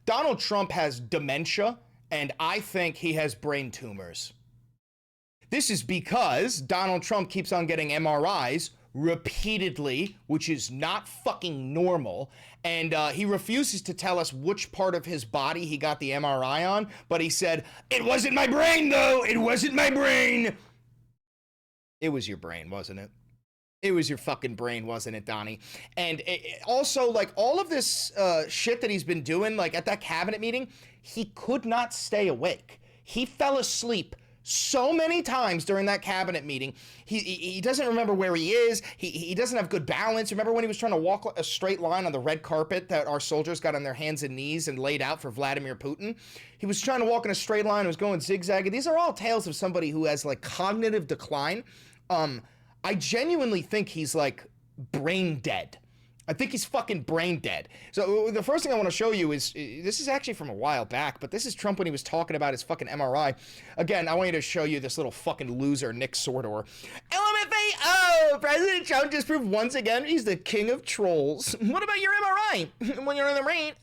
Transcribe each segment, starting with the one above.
Donald Trump has dementia, and I think he has brain tumors. This is because Donald Trump keeps on getting MRIs repeatedly, which is not fucking normal, and he refuses to tell us which part of his body he got the MRI on, but he said, "It wasn't my brain, though! It wasn't my brain!" It was your brain, wasn't it? It was your fucking brain, wasn't it, Donnie? And also, like, all of this shit that he's been doing, like, at that cabinet meeting, he could not stay awake. He fell asleep so many times during that cabinet meeting. He doesn't remember where he is. He doesn't have good balance. Remember when he was trying to walk a straight line on the red carpet that our soldiers got on their hands and knees and laid out for Vladimir Putin? He was trying to walk in a straight line, was going zigzagging. These are all tales of somebody who has, like, cognitive decline. I genuinely think he's, like, brain dead. I think he's fucking brain dead. So the first thing I want to show you is, this is actually from a while back, but this is Trump when he was talking about his fucking MRI. Again, I want you to show you this little fucking loser, Nick Sordor. LMFAO! President Trump just proved once again he's the king of trolls. What about your MRI? When you're in the rain?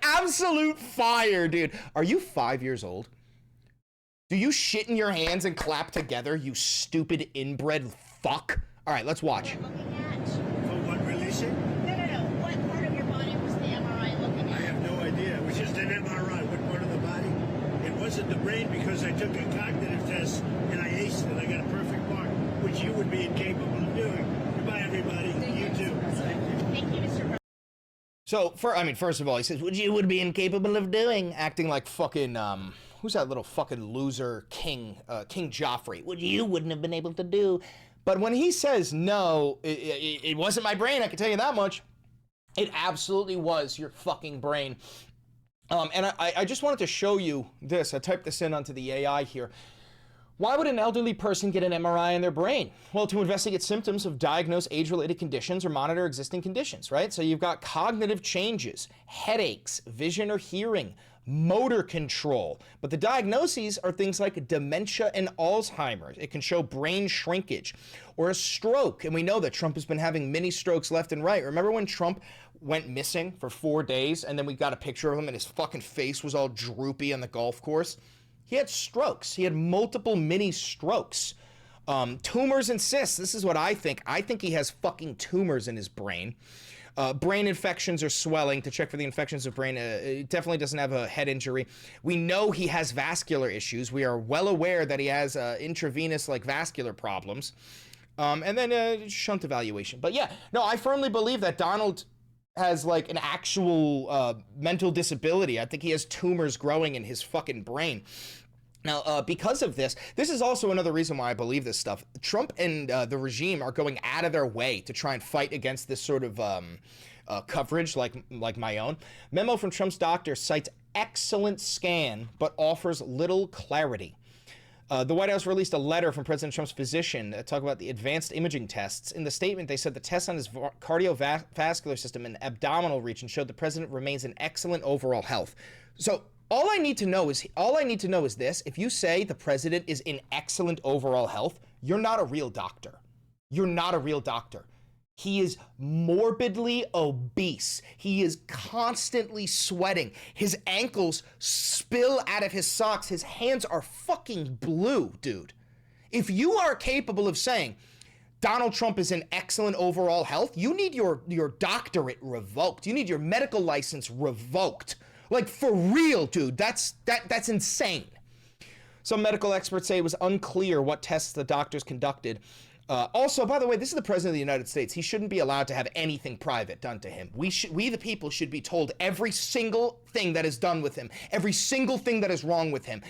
Absolute fire, dude. Are you 5 years old? Do you shit in your hands and clap together, you stupid inbred fuck? All right, let's watch. What part of your body was the MRI looking at? I have no idea. It was just an MRI. What part of the body? It wasn't the brain because I took a cognitive test and I aced it. I got a perfect mark, which you would be incapable of doing. Goodbye, everybody. You too. Thank you, Mr. President. So, first of all, he says, which you would be incapable of doing, acting like fucking, who's that little fucking loser King Joffrey, which you wouldn't have been able to do. But when he says, no, it wasn't my brain, I can tell you that much. It absolutely was your fucking brain. And I just wanted to show you this. I typed this in onto the AI here. Why would an elderly person get an MRI in their brain? Well, to investigate symptoms of diagnosed age-related conditions or monitor existing conditions, right? So you've got cognitive changes, headaches, vision or hearing, motor control. But the diagnoses are things like dementia and Alzheimer's. It can show brain shrinkage or a stroke. And we know that Trump has been having mini strokes left and right. Remember when Trump went missing for 4 days and then we got a picture of him and his fucking face was all droopy on the golf course? He had strokes. He had multiple mini strokes. Tumors and cysts. This is what I think. I think he has fucking tumors in his brain. Brain infections or swelling. To check for the infections of brain. He definitely doesn't have a head injury. We know he has vascular issues. We are well aware that he has intravenous like vascular problems. And then shunt evaluation. But yeah, no, I firmly believe that Donald has like an actual mental disability. I think he has tumors growing in his fucking brain. Now, because of this is also another reason why I believe this stuff. Trump and the regime are going out of their way to try and fight against this sort of coverage like my own. Memo from Trump's doctor cites excellent scan, but offers little clarity. The White House released a letter from President Trump's physician talking about the advanced imaging tests. In the statement, they said the tests on his cardiovascular system and abdominal region showed the president remains in excellent overall health. So all I need to know is this. If you say the president is in excellent overall health, you're not a real doctor. You're not a real doctor. He is morbidly obese. He is constantly sweating. His ankles spill out of his socks. His hands are fucking blue, dude. If you are capable of saying Donald Trump is in excellent overall health, you need your doctorate revoked. You need your medical license revoked. Like, for real, dude. That's insane. Some medical experts say it was unclear what tests the doctors conducted. Also, by the way, this is the president of the United States. He shouldn't be allowed to have anything private done to him. We the people should be told every single thing that is done with him, every single thing that is wrong with him.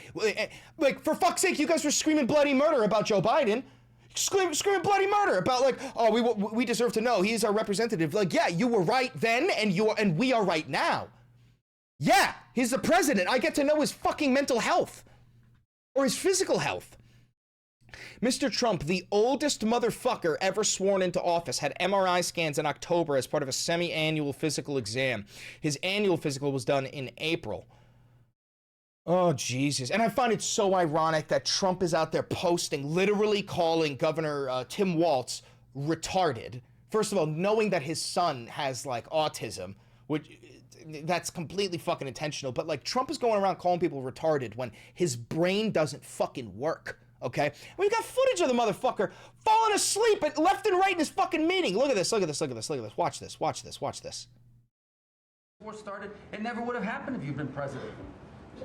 Like, for fuck's sake, you guys were screaming bloody murder about Joe Biden. Screaming bloody murder about, like, oh, we deserve to know. He's our representative. Like, yeah, you were right then, and we are right now. Yeah, he's the president. I get to know his fucking mental health or his physical health. Mr. Trump, the oldest motherfucker ever sworn into office, had MRI scans in October as part of a semi-annual physical exam. His annual physical was done in April. Oh, Jesus. And I find it so ironic that Trump is out there posting, literally calling Governor Tim Walz retarded. First of all, knowing that his son has, like, autism, which that's completely fucking intentional, but like Trump is going around calling people retarded when his brain doesn't fucking work, okay? We've got footage of the motherfucker falling asleep at left and right in his fucking meeting. Look at this, look at this, look at this, look at this. Watch this, watch this, watch this. War started, it never would have happened if you'd been president.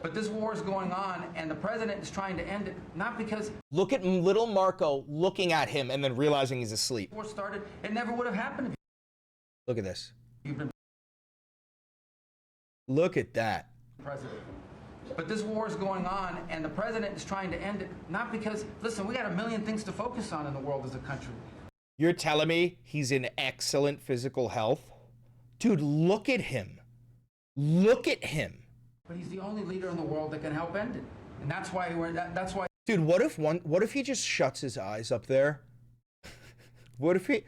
But this war is going on, and the president is trying to end it, not because... Look at little Marco looking at him and then realizing he's asleep. War started, it never would have happened if Look at this. you'd been Look at that. president. But this war is going on, and the president is trying to end it, not because... Listen, we got a million things to focus on in the world as a country. You're telling me he's in excellent physical health? Dude, look at him. Look at him. But he's the only leader in the world that can help end it. And that's why that's why... Dude, what if he just shuts his eyes up there? What if he...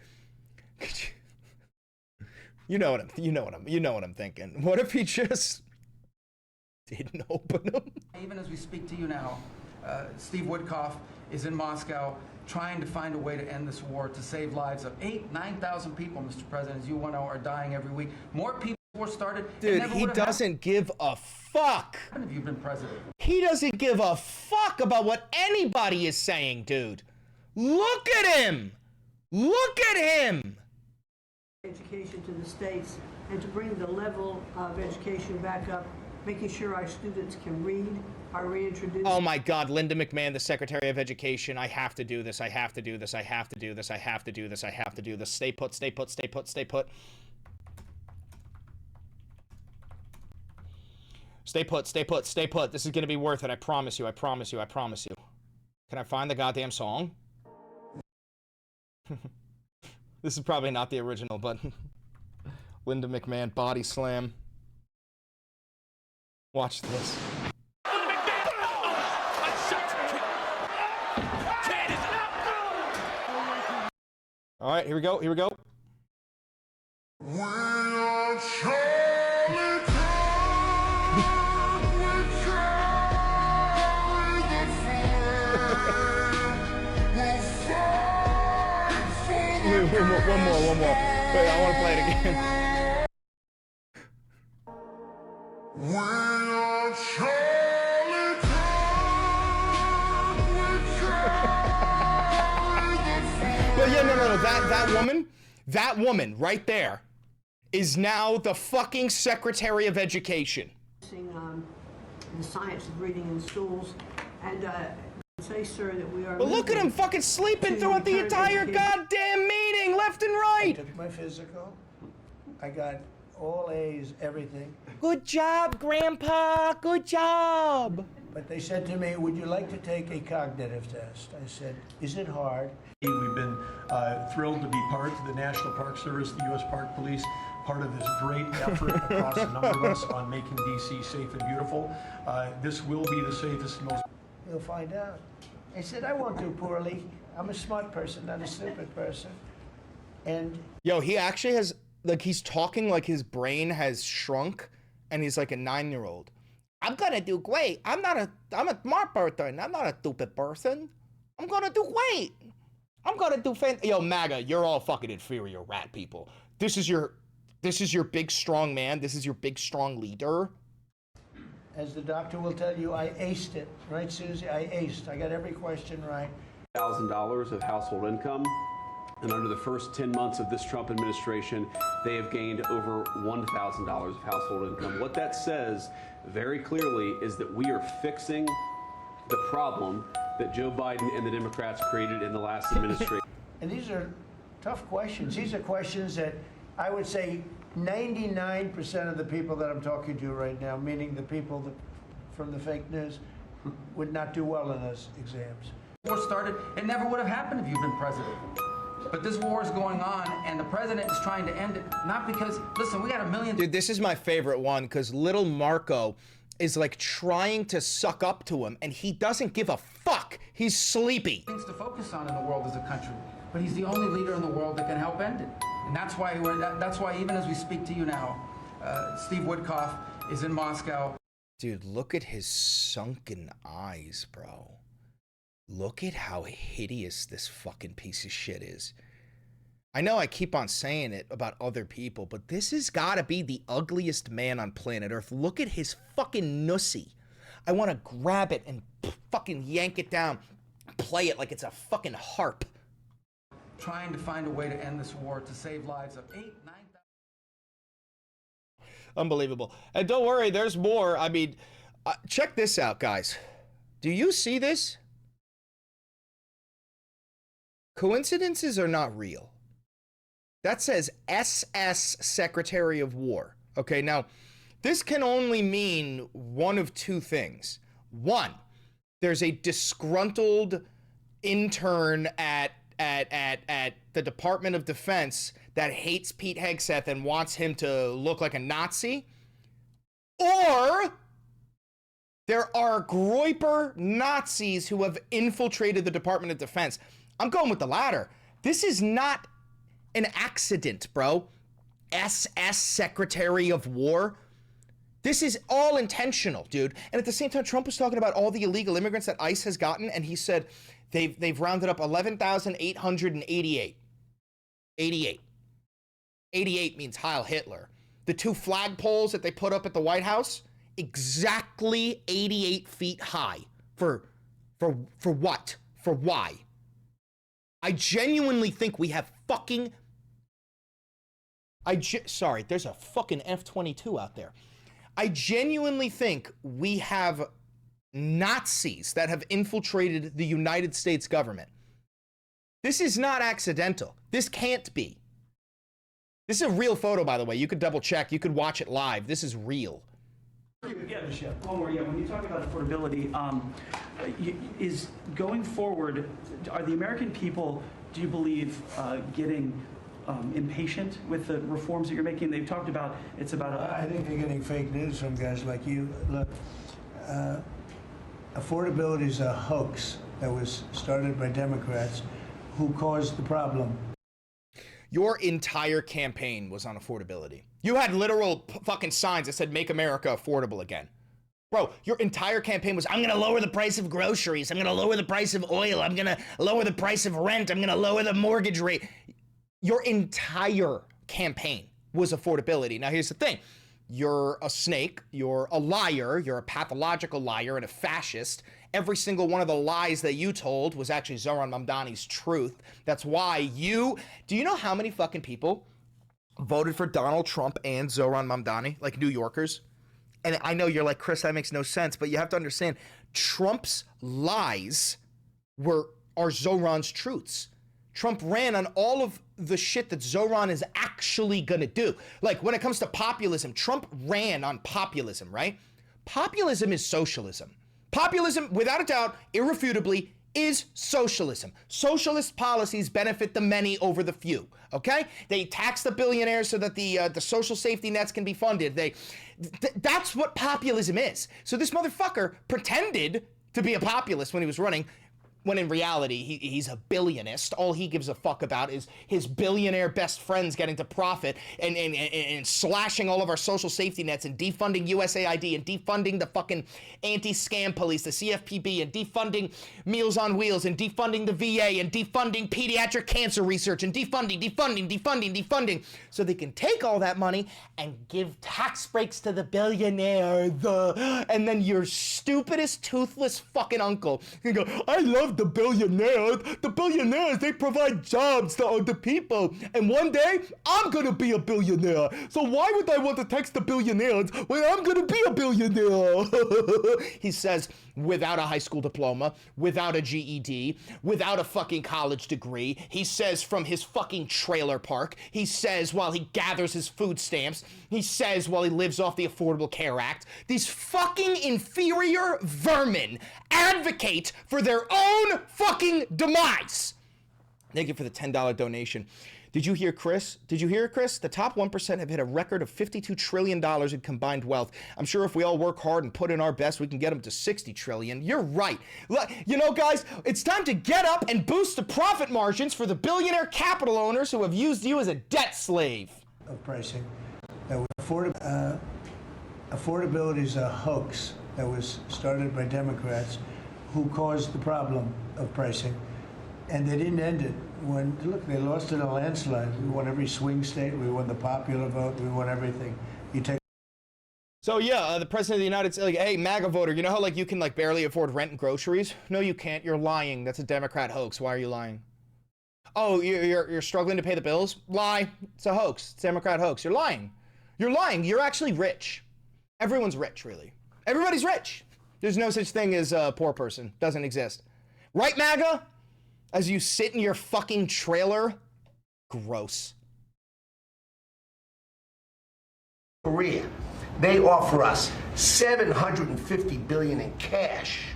You know what I'm thinking. What if he just didn't open them? Even as we speak to you now, Steve Woodcock is in Moscow trying to find a way to end this war, to save lives of 9,000 people, Mr. President, as you know, are dying every week. More people war started. Dude, he doesn't give a fuck. If you've been president. He doesn't give a fuck about what anybody is saying, dude. Look at him. Look at him. Education to the states and to bring the level of education back up, making sure our students can read, are reintroduced. Oh my God, Linda McMahon, the Secretary of Education. I have to do this. I have to do this. I have to do this. I have to do this. I have to do this. Stay put, stay put, stay put, stay put. Stay put, stay put, stay put. This is going to be worth it. I promise you. I promise you. I promise you. Can I find the goddamn song? This is probably not the original, but Linda McMahon body slam. Watch this. All right, here we go. Here we go. One more. Wait, I want to play it again. But yeah, no. That woman right there is now the fucking Secretary of Education. The science of reading in schools, and say, sir, that we are. But look at him fucking sleeping throughout the entire goddamn meeting, left and I right. took my physical. I got all A's, everything. Good job, Grandpa. Good job. But they said to me, would you like to take a cognitive test? I said, is it hard? We've been thrilled to be part of the National Park Service, the U.S. Park Police, part of this great effort across a number of us on making D.C. safe and beautiful. This will be the safest and most... You'll find out. I said, I won't do poorly. I'm a smart person, not a stupid person. And... Yo, he actually has, like, he's talking like his brain has shrunk, and he's like a 9-year-old. I'm gonna do great. I'm a smart person. I'm not a stupid person. I'm gonna do great. I'm gonna do Yo, MAGA, you're all fucking inferior rat people. This is your big strong man. This is your big strong leader. as the doctor will tell you, I aced it. Right, Susie? I aced. I got every question right. $1,000 of household income. And under the first 10 months of this Trump administration, they have gained over $1,000 of household income. What that says very clearly is that we are fixing the problem that Joe Biden and the Democrats created in the last administration. And these are tough questions. These are questions that I would say 99% of the people that I'm talking to right now, meaning the people that, from the fake news, would not do well in those exams. War started, it never would have happened if you'd been president. But this war is going on, and the president is trying to end it, not because, listen, we got a million... Dude, this is my favorite one, because little Marco is like trying to suck up to him, and he doesn't give a fuck. He's sleepy. ...things to focus on in the world as a country. But he's the only leader in the world that can help end it. And that's why even as we speak to you now, Steve Woodcock is in Moscow. Dude, look at his sunken eyes, bro. Look at how hideous this fucking piece of shit is. I know I keep on saying it about other people, but this has got to be the ugliest man on planet Earth. Look at his fucking nussy. I want to grab it and fucking yank it down, play it like it's a fucking harp. Trying to find a way to end this war to save lives of 8,000, 9,000. Unbelievable. And don't worry, there's more. I mean, check this out, guys. Do you see this? Coincidences are not real. That says SS Secretary of War. Okay, now, this can only mean one of two things. One, there's a disgruntled intern at the Department of Defense that hates Pete Hegseth and wants him to look like a Nazi. Or there are Groyper Nazis who have infiltrated the Department of Defense. I'm going with the latter. This is not an accident, bro. SS Secretary of War. This is all intentional, dude. And at the same time, Trump was talking about all the illegal immigrants that ICE has gotten, and he said they've rounded up 11,888. 88. 88 means Heil Hitler. The two flagpoles that they put up at the White House, exactly 88 feet high. For what? For why? I genuinely think we have fucking... Sorry, there's a fucking F-22 out there. I genuinely think we have Nazis that have infiltrated the United States government. This is not accidental. This can't be. This is a real photo, by the way. You could double check. You could watch it live. This is real. Yeah, one more. Yeah, when you talk about affordability, is going forward, are the American people, do you believe, getting impatient with the reforms that you're making? They've talked about it's about. I think they're getting fake news from guys like you. Look, affordability is a hoax that was started by Democrats who caused the problem. Your entire campaign was on affordability. You had literal fucking signs that said, make America affordable again. Bro, your entire campaign was, I'm going to lower the price of groceries. I'm going to lower the price of oil. I'm going to lower the price of rent. I'm going to lower the mortgage rate. Your entire campaign was affordability. Now, here's the thing. You're a snake. You're a liar. You're a pathological liar and a fascist. Every single one of the lies that you told was actually Zohran Mamdani's truth. That's why do you know how many fucking people voted for Donald Trump and Zohran Mamdani, like New Yorkers? And I know you're like, Chris, that makes no sense, but you have to understand, Trump's lies are Zohran's truths. Trump ran on all of the shit that Zohran is actually gonna do. Like, when it comes to populism, Trump ran on populism, right? Populism is socialism. Populism, without a doubt, irrefutably, is socialism. Socialist policies benefit the many over the few, okay? They tax the billionaires so that the social safety nets can be funded. That's what populism is. So this motherfucker pretended to be a populist when he was running, when in reality, he's a billionist. All he gives a fuck about is his billionaire best friends getting to profit and slashing all of our social safety nets and defunding USAID and defunding the fucking anti-scam police, the CFPB, and defunding Meals on Wheels and defunding the VA and defunding pediatric cancer research and defunding, so they can take all that money and give tax breaks to the billionaires. And then your stupidest, toothless fucking uncle can go, I love the billionaires. The billionaires, they provide jobs to the people. And one day, I'm gonna be a billionaire. So why would I want to tax the billionaires when I'm gonna be a billionaire? He says, without a high school diploma, without a GED, without a fucking college degree. He says from his fucking trailer park. He says while he gathers his food stamps. He says while he lives off the Affordable Care Act. These fucking inferior vermin advocate for their own fucking demise. Thank you for the $10 donation. Did you hear, Chris? The top 1% have hit a record of $52 trillion in combined wealth. I'm sure if we all work hard and put in our best, we can get them to $60 trillion. You're right. You know, guys, it's time to get up and boost the profit margins for the billionaire capital owners who have used you as a debt slave. Of pricing. Affordability is a hoax that was started by Democrats who caused the problem of pricing. And they didn't end it look, they lost in a landslide. We won every swing state. We won the popular vote. We won everything. You take. So yeah, the president of the United States, like, hey, MAGA voter, you know how like you can like barely afford rent and groceries? No, you can't. You're lying. That's a Democrat hoax. Why are you lying? Oh, you're struggling to pay the bills? Lie. It's a hoax. It's a Democrat hoax. You're lying. You're lying. You're actually rich. Everyone's rich, really. Everybody's rich. There's no such thing as a poor person. Doesn't exist. Right, MAGA? As you sit in your fucking trailer? Gross. Korea. They offer us $750 billion in cash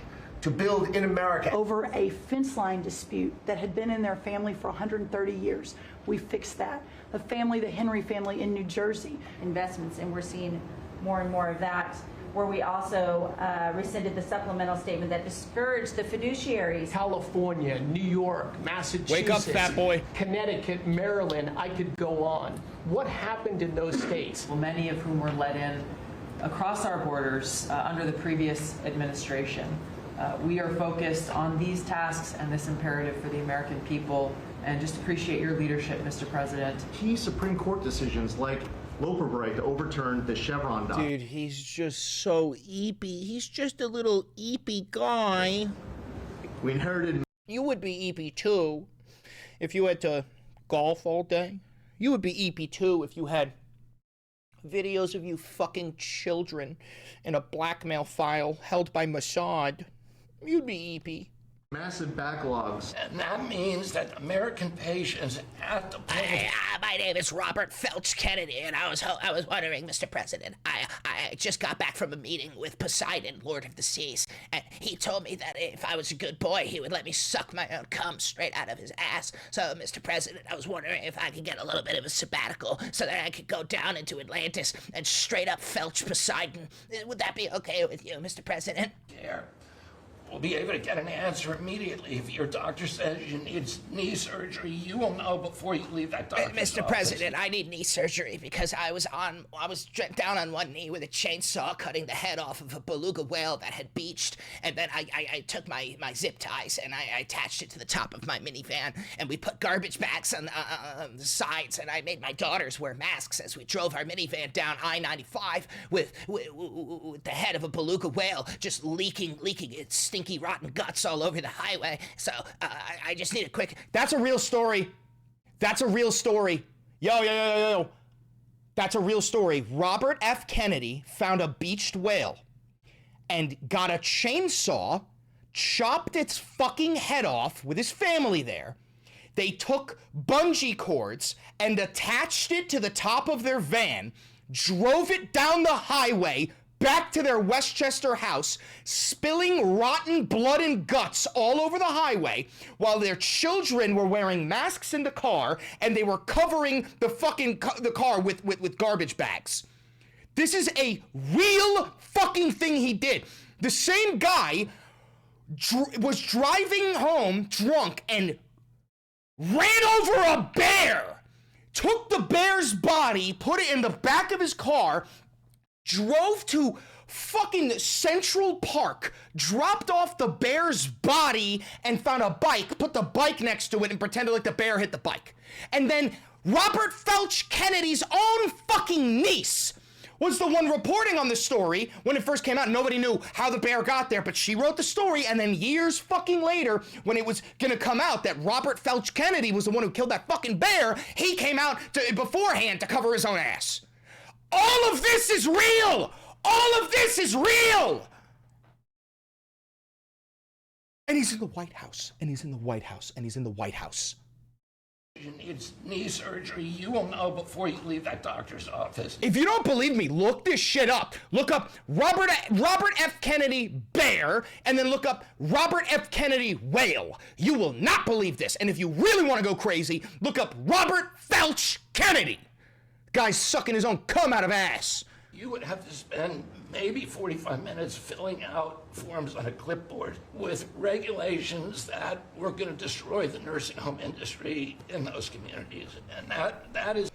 to build in America. Over a fence line dispute that had been in their family for 130 years. We fixed that. The family, the Henry family in New Jersey. Investments, and we're seeing more and more of that, where we also rescinded the supplemental statement that discouraged the fiduciaries. California, New York, Massachusetts, wake up, fat boy. Connecticut, Maryland, I could go on. What happened in those states? Well, many of whom were let in across our borders under the previous administration. We are focused on these tasks and this imperative for the American people, and just appreciate your leadership, Mr. President. Key Supreme Court decisions like Loper-Bright to overturn the Chevron doctrine. Dude, he's just so eepy. He's just a little eepy guy. We inherited. You would be eepy too if you had to golf all day. You would be eepy too if you had videos of you fucking children in a blackmail file held by Mossad. You'd be eepy. Massive backlogs. And that means that American patients at the point. My name is Robert Felch Kennedy, and I was wondering, Mr. President, I just got back from a meeting with Poseidon, Lord of the Seas, and he told me that if I was a good boy, he would let me suck my own cum straight out of his ass. So, Mr. President, I was wondering if I could get a little bit of a sabbatical so that I could go down into Atlantis and straight up Felch Poseidon. Would that be okay with you, Mr. President? There. We'll be able to get an answer immediately. If your doctor says you need knee surgery, you will know before you leave that doctor's Mr. office. President, I need knee surgery because I was down on one knee with a chainsaw cutting the head off of a beluga whale that had beached, and then I took my zip ties and I attached it to the top of my minivan, and we put garbage bags on the sides, and I made my daughters wear masks as we drove our minivan down I-95 with the head of a beluga whale just leaking its stinky rotten guts all over the highway. So I just need a quick. That's a real story. That's a real story. Yo. That's a real story. Robert F. Kennedy found a beached whale and got a chainsaw, chopped its fucking head off with his family there. They took bungee cords and attached it to the top of their van, drove it down the highway, back to their Westchester house, spilling rotten blood and guts all over the highway, while their children were wearing masks in the car, and they were covering the car with garbage bags. This is a real fucking thing he did. The same guy was driving home drunk and ran over a bear, took the bear's body, put it in the back of his car, drove to fucking Central Park, dropped off the bear's body, and found a bike, put the bike next to it, and pretended like the bear hit the bike. And then Robert Felch Kennedy's own fucking niece was the one reporting on the story when it first came out. Nobody knew how the bear got there, but she wrote the story, and then years fucking later, when it was gonna come out that Robert Felch Kennedy was the one who killed that fucking bear, he came out beforehand to cover his own ass. All of this is real! All of this is real! And he's in the White House, and he's in the White House, and he's in the White House. You need knee surgery, you will know before you leave that doctor's office. If you don't believe me, look this shit up. Look up Robert F. Kennedy bear, and then look up Robert F. Kennedy whale. You will not believe this. And if you really want to go crazy, look up Robert Felch Kennedy. Guy's sucking his own cum out of ass. You would have to spend maybe 45 minutes filling out forms on a clipboard with regulations that were going to destroy the nursing home industry in those communities. And that is...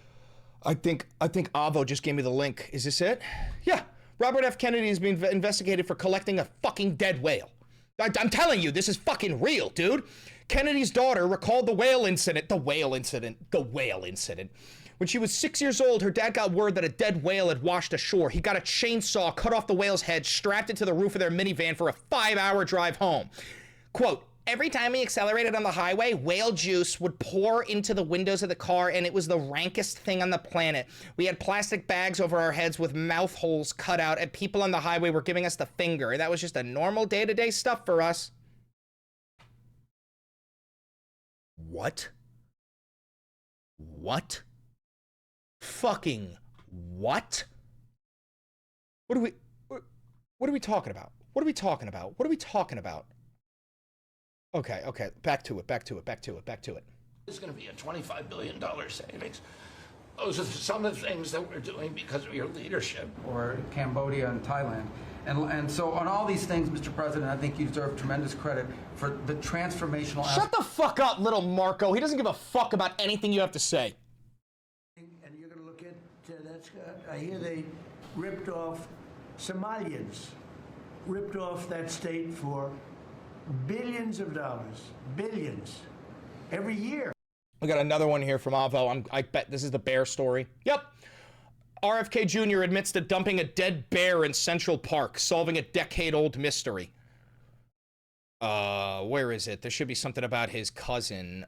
I think Avo just gave me the link. Is this it? Yeah. Robert F. Kennedy is being investigated for collecting a fucking dead whale. I'm telling you, this is fucking real, dude. Kennedy's daughter recalled the whale incident. When she was 6 years old, her dad got word that a dead whale had washed ashore. He got a chainsaw, cut off the whale's head, strapped it to the roof of their minivan for a 5-hour drive home. Quote, every time we accelerated on the highway, whale juice would pour into the windows of the car, and it was the rankest thing on the planet. We had plastic bags over our heads with mouth holes cut out, and people on the highway were giving us the finger. That was just a normal day-to-day stuff for us. What? What? Fucking what? What are we talking about? What are we talking about? What are we talking about? Okay, back to it. It's going to be a $25 billion savings. Those are some of the things that we're doing because of your leadership. Or Cambodia and Thailand. And so on all these things, Mr. President, I think you deserve tremendous credit for the transformational... Shut the fuck up, little Marco. He doesn't give a fuck about anything you have to say. And you're going to look at that, Scott. I hear they ripped off Somalians, ripped off that state for billions of dollars, billions, every year. We got another one here from Avo. I bet this is the bear story. Yep. RFK Jr. admits to dumping a dead bear in Central Park, solving a decade-old mystery. Where is it? There should be something about his cousin.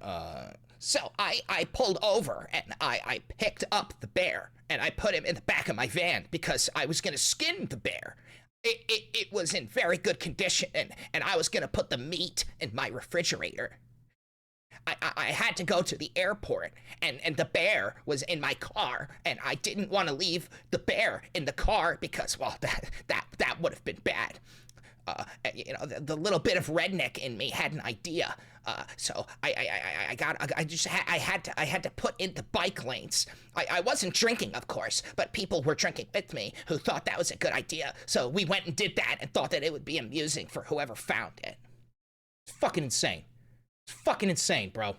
So I pulled over and I picked up the bear and I put him in the back of my van because I was gonna skin the bear. It was in very good condition and I was gonna put the meat in my refrigerator. I had to go to the airport and the bear was in my car and I didn't want to leave the bear in the car because, well, that would have been bad. You know, the little bit of redneck in me had an idea. So I had to put in the bike lanes. I wasn't drinking, of course, but people were drinking with me who thought that was a good idea. So we went and did that and thought that it would be amusing for whoever found it. It's fucking insane. It's fucking insane, bro.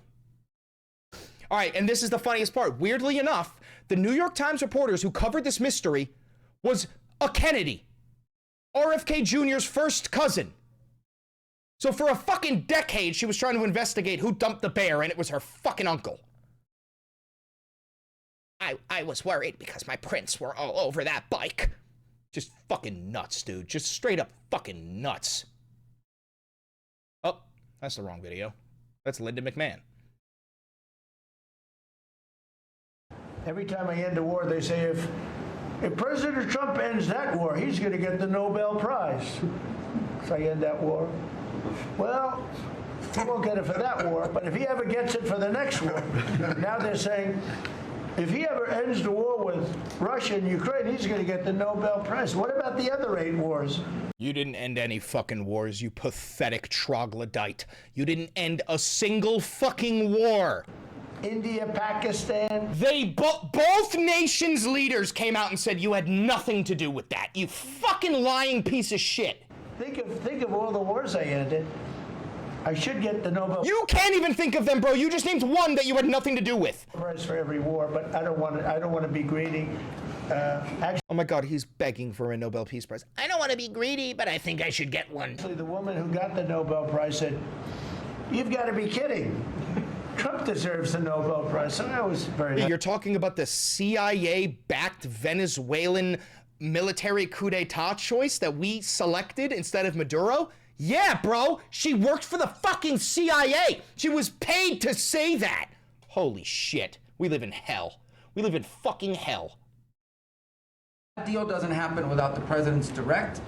All right, and this is the funniest part. Weirdly enough, the New York Times reporters who covered this mystery was a Kennedy, RFK Jr.'s first cousin. So for a fucking decade, she was trying to investigate who dumped the bear, and it was her fucking uncle. I was worried because my prints were all over that bike. Just fucking nuts, dude. Just straight up fucking nuts. Oh, that's the wrong video. That's Linda McMahon. Every time I end a war, they say if President Trump ends that war, he's going to get the Nobel Prize. So I end that war. Well, he won't get it for that war, but if he ever gets it for the next war, now they're saying if he ever ends the war with Russia and Ukraine, he's going to get the Nobel Prize. What about the other 8 wars? You didn't end any fucking wars, you pathetic troglodyte. You didn't end a single fucking war. India, Pakistan. Both nations' leaders came out and said you had nothing to do with that. You fucking lying piece of shit. Think of all the wars I ended. I should get the Nobel. You can't even think of them, bro. You just named one that you had nothing to do with. Prize for every war, but I don't want to be greedy. Oh my God, he's begging for a Nobel Peace Prize. I don't want to be greedy, but I think I should get one. Actually, the woman who got the Nobel Prize said, "You've got to be kidding. Trump deserves the Nobel Prize." So that was very nice. You're talking about the CIA-backed Venezuelan military coup d'etat choice that we selected instead of Maduro? Yeah, bro, she worked for the fucking CIA. She was paid to say that. Holy shit. We live in hell. We live in fucking hell. That deal doesn't happen without the president's direct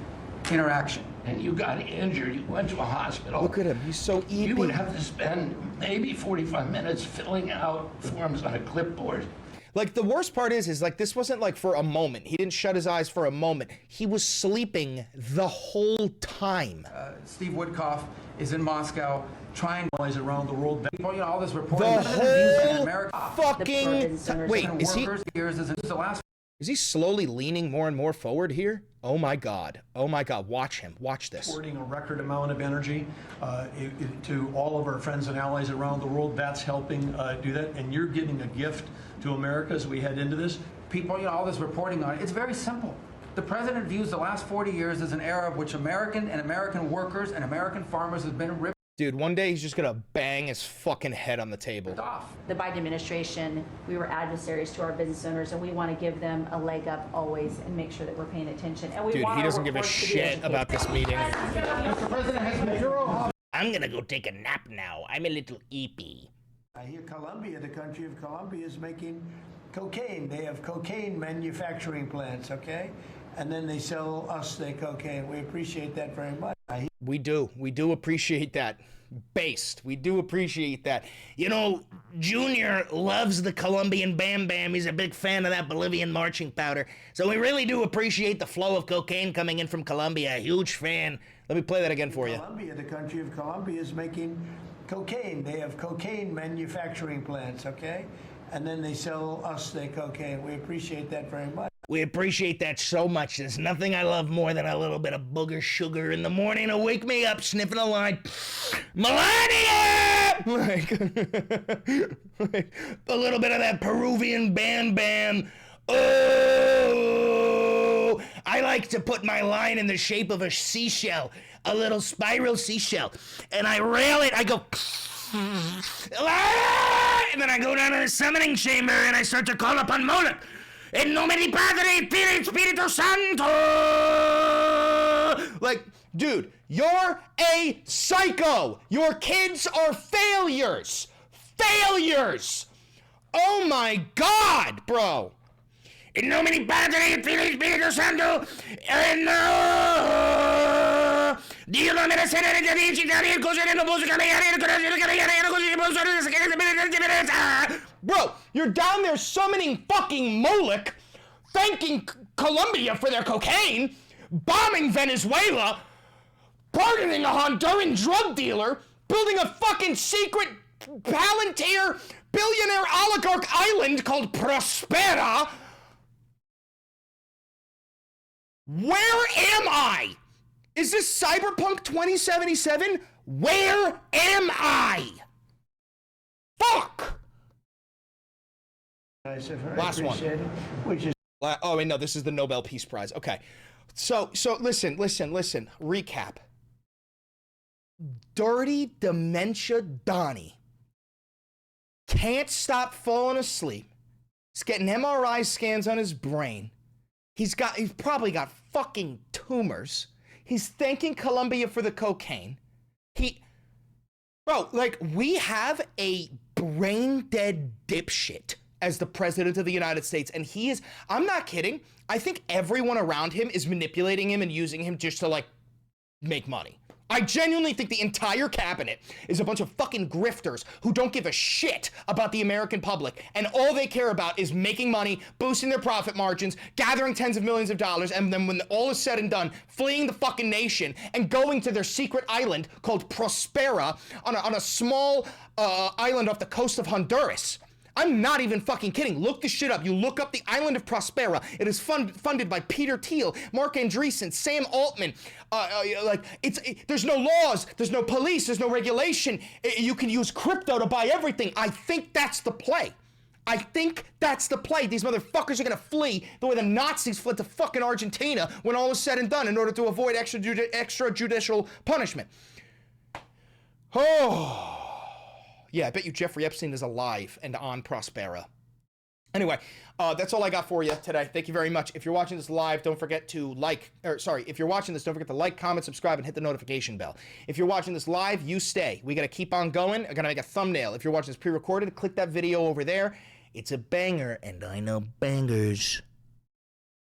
interaction. And you got injured, you went to a hospital. Look at him, he's so eepy. You would have to spend maybe 45 minutes filling out forms on a clipboard. Like, the worst part is like, this wasn't like for a moment. He didn't shut his eyes for a moment. He was sleeping the whole time. Steve Woodcock is in Moscow trying to allies around the world. People, you know, all this reporting. The whole fucking... Wait, is he slowly leaning more and more forward here? Oh my God. Oh my God. Watch him. Watch this. Supporting a record amount of energy to all of our friends and allies around the world. That's helping do that. And you're giving a gift to America as we head into this. People, you know, all this reporting on it. It's very simple. The president views the last 40 years as an era of which American workers and American farmers have been ripped. Dude, one day he's just gonna bang his fucking head on the table. The Biden administration, we were adversaries to our business owners, and we want to give them a leg up always and make sure that we're paying attention. And we Dude, want he our doesn't give a workforce to be shit educated. about this meeting. Mr. President has zero. I'm gonna go take a nap now. I'm a little eepy. I hear Colombia, the country of Colombia, is making cocaine. They have cocaine manufacturing plants, okay? And then they sell us their cocaine. We appreciate that very much. We do appreciate that. Based. We do appreciate that. You know, Junior loves the Colombian Bam Bam. He's a big fan of that Bolivian marching powder. So we really do appreciate the flow of cocaine coming in from Colombia. A huge fan. Let me play that again for you. Colombia, the country of Colombia, is making cocaine. They have cocaine manufacturing plants, okay? And then they sell us their cocaine. We appreciate that very much. We appreciate that so much. There's nothing I love more than a little bit of booger sugar in the morning to wake me up sniffing a line. Melania! Like a little bit of that Peruvian Bam Bam. Oh! I like to put my line in the shape of a seashell, a little spiral seashell, and I rail it. I go. And then I go down to the summoning chamber and I start to call upon Moloch. In nome di Padre, Filio, Spirito Santo! Like, dude, you're a psycho. Your kids are failures. Failures. Oh my God, bro. In nome di Padre, Filio, Spirito Santo, and Dio non me la sera di amici, il così non posso cambiare, Bro, you're down there summoning fucking Moloch, thanking Colombia for their cocaine, bombing Venezuela, pardoning a Honduran drug dealer, building a fucking secret Palantir billionaire oligarch island called Prospera. Where am I? Is this Cyberpunk 2077? Where am I? Fuck! Last one. Which is oh wait, no, this is the Nobel Peace Prize. Okay. So listen. Recap. Dirty dementia Donny can't stop falling asleep. He's getting MRI scans on his brain. He's probably got fucking tumors. He's thanking Colombia for the cocaine. Bro, like, we have a brain dead dipshit as the president of the United States, and he is, I'm not kidding, I think everyone around him is manipulating him and using him just to, like, make money. I genuinely think the entire cabinet is a bunch of fucking grifters who don't give a shit about the American public, and all they care about is making money, boosting their profit margins, gathering tens of millions of dollars, and then when all is said and done, fleeing the fucking nation and going to their secret island called Prospera on a small island off the coast of Honduras. I'm not even fucking kidding. Look this shit up. You look up the island of Prospera. It is funded by Peter Thiel, Mark Andreessen, Sam Altman. There's no laws, there's no police, there's no regulation. You can use crypto to buy everything. I think that's the play. These motherfuckers are gonna flee the way the Nazis fled to fucking Argentina when all is said and done in order to avoid extrajudicial punishment. Oh. Yeah, I bet you Jeffrey Epstein is alive and on Prospera. Anyway, that's all I got for you today. Thank you very much. If you're watching this live, don't forget to if you're watching this, don't forget to like, comment, subscribe, and hit the notification bell. If you're watching this live, you stay. We got to keep on going. I'm going to make a thumbnail. If you're watching this pre-recorded, click that video over there. It's a banger, and I know bangers.